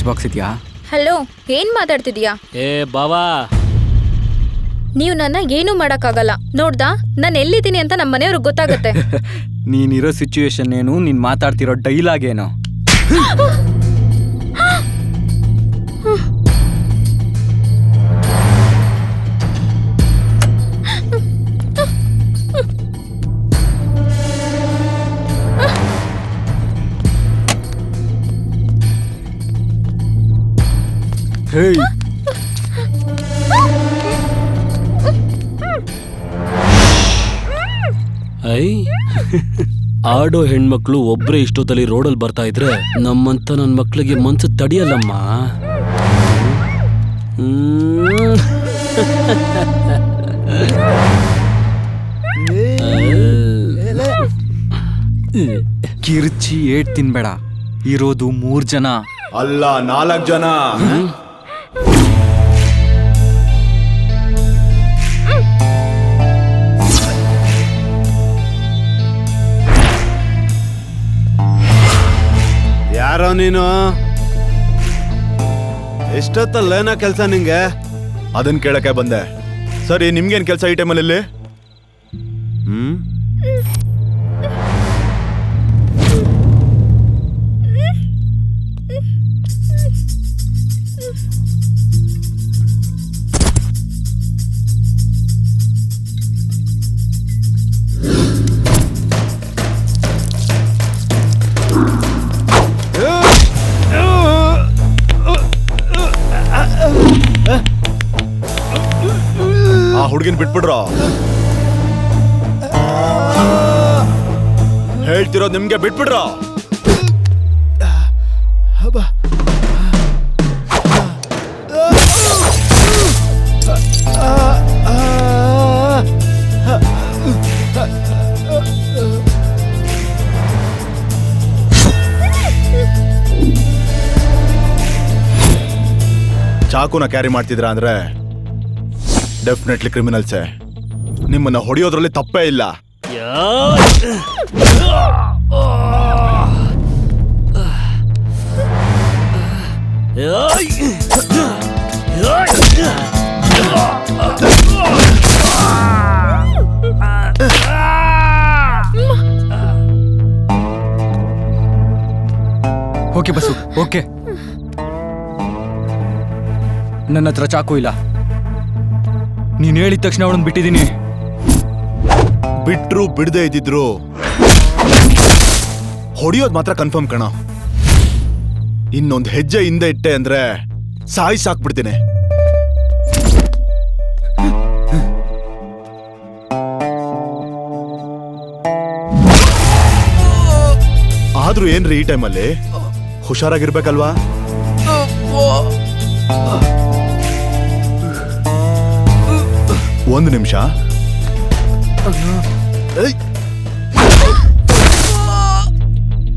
Match box ಇದೆಯಾ? Hello, ಏನ್ ಮಾತಾಡ್ತಿದ್ಯಾ? ಏ ಬಾವಾ, ನೀವು ನನ್ನ ಏನೂ ಮಾಡಕ್ಕಾಗಲ್ಲ. ನೋಡ್ದಾ, ನಾನು ಎಲ್ಲಿದ್ದೀನಿ ಅಂತ ನಮ್ಮ ಮನೆಯವ್ರಿಗೆ ಗೊತ್ತಾಗತ್ತೆ. ನೀನಿರೋ ಸಿಚುವೇಶನ್ ಏನು, ನೀನ್ ಮಾತಾಡ್ತಿರೋ ಡೈಲಾಗ್ ಏನು? ಹೇಯ್, ಐ ಆಡೋ ಹೆಣ್ಮಕ್ಳು ಒಬ್ರೇ ಇಷ್ಟೊತ್ತಲ್ಲಿ ರೋಡಲ್ಲಿ ಬರ್ತಾ ಇದ್ರೆ ನಮ್ಮಂತ ನನ್ನ ಮಕ್ಳಿಗೆ ಮನ್ಸು ತಡಿಯಲ್ಲಮ್ಮ. ಕಿರ್ಚಿ ಏಟ್ ತಿನ್ಬೇಡ. ಇರೋದು 3 ಜನ ಅಲ್ಲ 4 ಜನ. ಯಾರೋ ನೀನು? ಎಷ್ಟೊತ್ತಲ್ಲೇನೋ ಕೆಲ್ಸ ನಿಂಗೆ? ಅದನ್ನ ಕೇಳಕ್ಕೆ ಬಂದೆ. ಸರಿ, ನಿಮ್ಗೇನ್ ಕೆಲ್ಸ ಈ ಟೈಮಲ್ಲಿ? ಆ ಹುಡುಗಿನ ಬಿಟ್ಬಿಡ್ರ. ಹೇಳ್ತಿರೋದು ನಿಮ್ಗೆ, ಬಿಟ್ಬಿಡ್ರ. ಚಾಕುನ ಕ್ಯಾರಿ ಮಾಡ್ತಿದ್ರ ಅಂದ್ರೆ ಡೆಫಿನೆಟ್ಲಿ ಕ್ರಿಮಿನಲ್ಸೇ. ನಿಮ್ಮನ್ನ ಹೊಡೆಯೋದ್ರಲ್ಲಿ ತಪ್ಪೇ ಇಲ್ಲ. Okay bus, okay. ನನ್ನ ಹತ್ರ ಚಾಕು ಇಲ್ಲ. ನೀನ್ ಹೇಳಿದ ತಕ್ಷಣ ಅವಳನ್ನ ಬಿಟ್ಟಿದ್ದೀನಿ. ಬಿಟ್ರು ಬಿಡದೆ ಇದ್ದಿದ್ರು ಹೊಡಿಯೋದ್ ಮಾತ್ರ ಕನ್ಫರ್ಮ್ ಕಣ. ಇನ್ನೊಂದು ಹೆಜ್ಜೆ ಹಿಂದೆ ಇಟ್ಟೆ ಅಂದ್ರೆ ಸಾಕ್ಬಿಡ್ತೀನಿ. ಆದ್ರೂ ಏನ್ರಿ ಈ ಟೈಮಲ್ಲಿ ಹುಷಾರಾಗಿರ್ಬೇಕಲ್ವಾ? ಒಂದು ನಿಮಿಷ.